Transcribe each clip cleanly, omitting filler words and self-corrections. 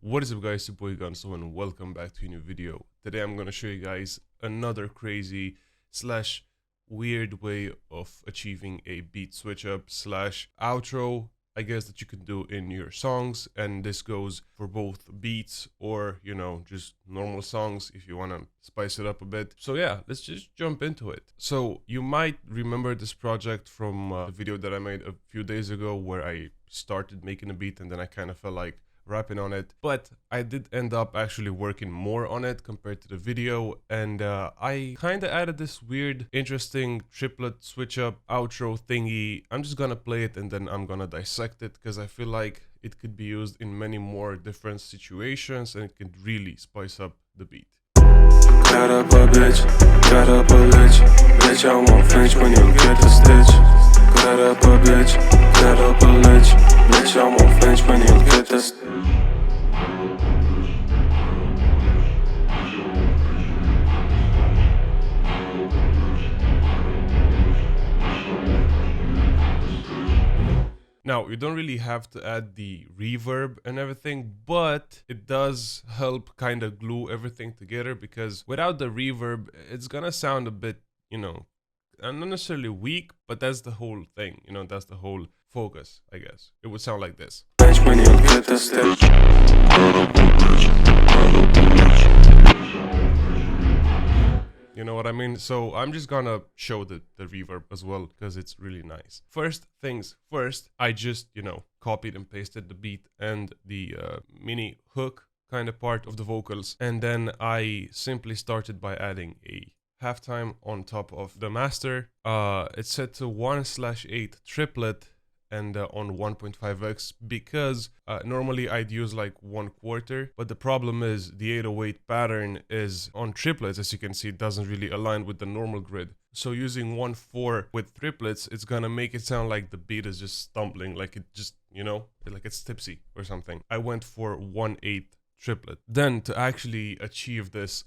What is up guys, it's your boy Gunsoww and welcome back to a new video. Today I'm going to show you guys another crazy slash weird way of achieving a beat switch up slash outro, I guess, that you can do in your songs. And this goes for both beats or, just normal songs if you want to spice it up a bit. So yeah, let's just jump into it. So you might remember this project from the video that I made a few days ago where I started making a beat and then I kind of felt like rapping on it, but I did end up actually working more on it compared to the video, and I kind of added this weird interesting triplet switch up outro thingy. I'm just gonna play it and then I'm gonna dissect it because I feel like it could be used in many more different situations and it could really spice up the beat. Got up a bitch, got up a bitch, I won't flinch when you get the stitch. Got up a bitch, got up a bitch, I won't flinch when you get the stitch. Now, you don't really have to add the reverb and everything, but it does help kind of glue everything together, because without the reverb, it's gonna sound a bit, not necessarily weak, but that's the whole thing, that's the whole focus, I guess. It would sound like this. When you get the stitch. You know what I mean? So I'm just gonna show the reverb as well because it's really nice. First things first, I just, copied and pasted the beat and the mini hook kind of part of the vocals. And then I simply started by adding a halftime on top of the master. It's set to 1/8 triplet and on 1.5x because normally I'd use like 1/4, but the problem is the 808 pattern is on triplets. As you can see, it doesn't really align with the normal grid. So using 1/4 with triplets, it's gonna make it sound like the beat is just stumbling, like it just, like it's tipsy or something. I went for 1/8 triplet. Then to actually achieve this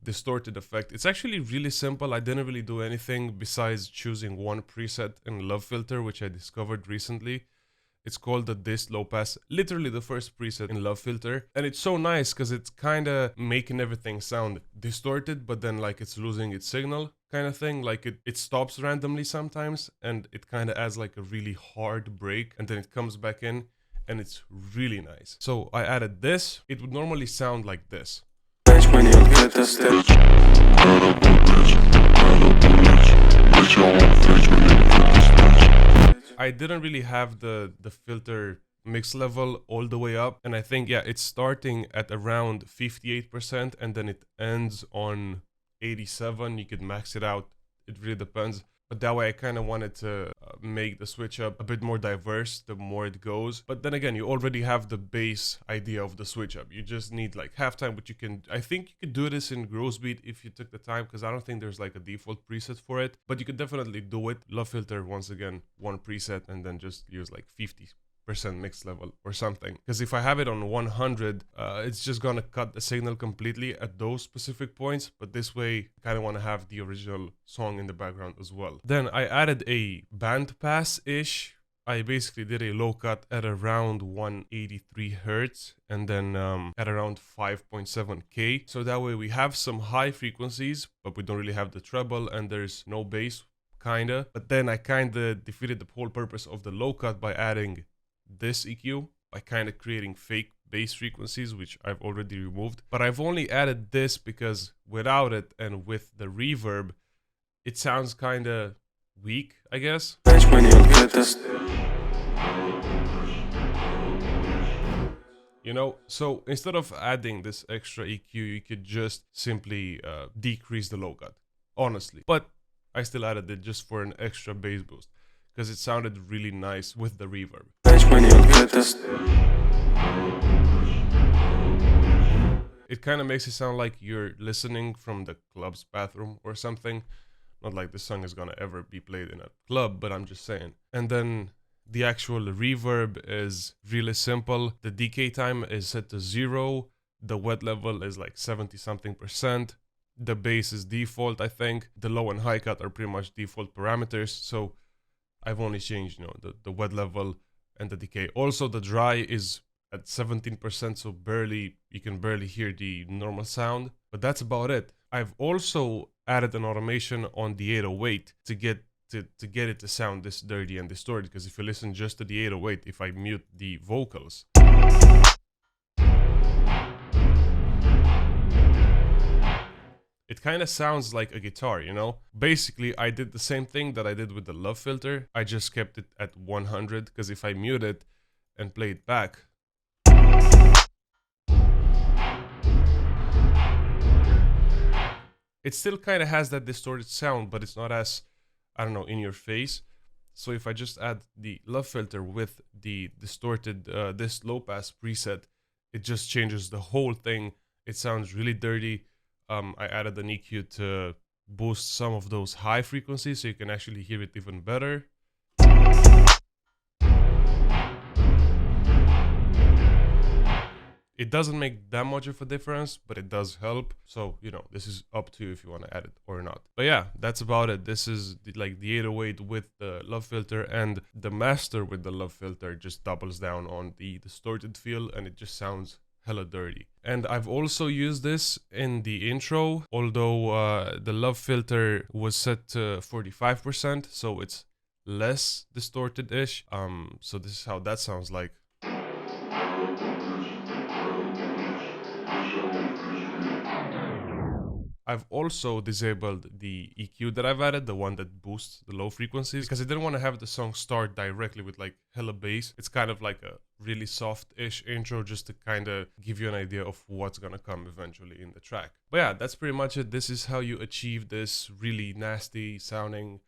distorted effect, it's actually really simple. I didn't really do anything besides choosing one preset in Love Filter, which I discovered recently. It's called the Dist Low Pass, literally the first preset in Love Filter, and it's so nice because it's kind of making everything sound distorted, but then like it's losing its signal kind of thing. Like it stops randomly sometimes and it kind of adds like a really hard break and then it comes back in and it's really nice. So I added this. It would normally sound like this. When you get the stitch. I didn't really have the filter mix level all the way up, and I think, yeah, it's starting at around 58% and then it ends on 87. You could max it out, it really depends. But that way I kind of wanted to make the switch up a bit more diverse the more it goes. But then again, you already have the base idea of the switch up. You just need like halftime, but I think you could do this in Gross Beat if you took the time, because I don't think there's like a default preset for it. But you could definitely do it. Love Filter, once again, one preset and then just use like 50% mix level or something, because if I have it on 100, it's just gonna cut the signal completely at those specific points. But this way I kind of want to have the original song in the background as well. Then I added a band pass ish. I basically did a low cut at around 183 hertz and then at around 5.7k, so that way we have some high frequencies but we don't really have the treble and there's no bass kinda. But then I kinda defeated the whole purpose of the low cut by adding this EQ, by kind of creating fake bass frequencies, which I've already removed. But I've only added this because without it and with the reverb, it sounds kind of weak, I guess. When you get this. So instead of adding this extra EQ, you could just simply decrease the low cut, honestly. But I still added it just for an extra bass boost, because it sounded really nice with the reverb. When you get this. It kind of makes it sound like you're listening from the club's bathroom or something. Not like this song is gonna ever be played in a club, but I'm just saying. And then the actual reverb is really simple. The decay time is set to 0. The wet level is like 70 something percent. The bass is default, I think. The low and high cut are pretty much default parameters. So I've only changed, the wet level and the decay. Also, the dry is at 17%, so you can barely hear the normal sound, but that's about it. I've also added an automation on the 808 to get it to sound this dirty and distorted, because if you listen just to the 808, if I mute the vocals, it kind of sounds like a guitar, you know? Basically, I did the same thing that I did with the love filter. I just kept it at 100, because if I mute it and play it back, it still kind of has that distorted sound, but it's not as, I don't know, in your face. So if I just add the love filter with the distorted, this low pass preset, it just changes the whole thing. It sounds really dirty. I added an EQ to boost some of those high frequencies so you can actually hear it even better. It doesn't make that much of a difference, but it does help. So, you know, this is up to you if you want to add it or not. But yeah, that's about it. This is like the 808 with the love filter, and the master with the love filter just doubles down on the distorted feel, and it just sounds hella dirty. And I've also used this in the intro, although the love filter was set to 45%, so it's less distorted-ish. So this is how that sounds like. I've also disabled the EQ that I've added, the one that boosts the low frequencies, because I didn't want to have the song start directly with like hella bass. It's kind of like a really soft-ish intro just to kind of give you an idea of what's gonna come eventually in the track. But yeah, that's pretty much it. This is how you achieve this really nasty sounding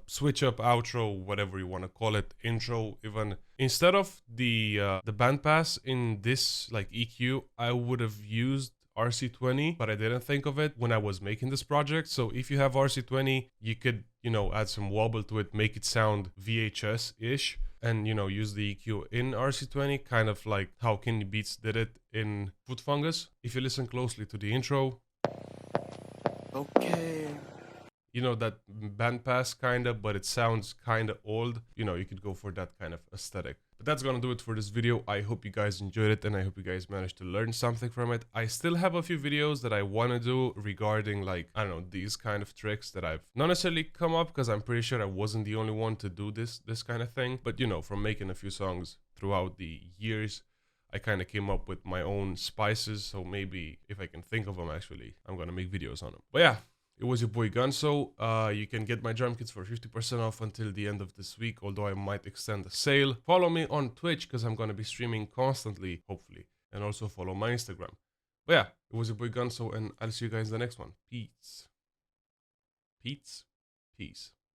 switch up outro, whatever you want to call it, intro even. Instead of the bandpass in this like EQ, I would have used RC20, but I didn't think of it when I was making this project. So if you have RC20, you could, you know, add some wobble to it, make it sound VHS-ish, and, you know, use the EQ in RC20, kind of like how Kenny Beats did it in Foot Fungus. If you listen closely to the intro, okay, you know, that bandpass kind of, but it sounds kind of old. You know, you could go for that kind of aesthetic. But that's gonna do it for this video. I hope you guys enjoyed it, and I hope you guys managed to learn something from it. I still have a few videos that I want to do regarding, like, I don't know, these kind of tricks that I've not necessarily come up, because I'm pretty sure I wasn't the only one to do this kind of thing. But, you know, from making a few songs throughout the years, I kind of came up with my own spices. So maybe if I can think of them, actually, I'm gonna make videos on them. But yeah, it was your boy Gunsoww. You can get my drum kits for 50% off until the end of this week, although I might extend the sale. Follow me on Twitch, because I'm going to be streaming constantly, hopefully. And also follow my Instagram. But yeah, it was your boy Gunsoww, and I'll see you guys in the next one. Peace. Peace. Peace.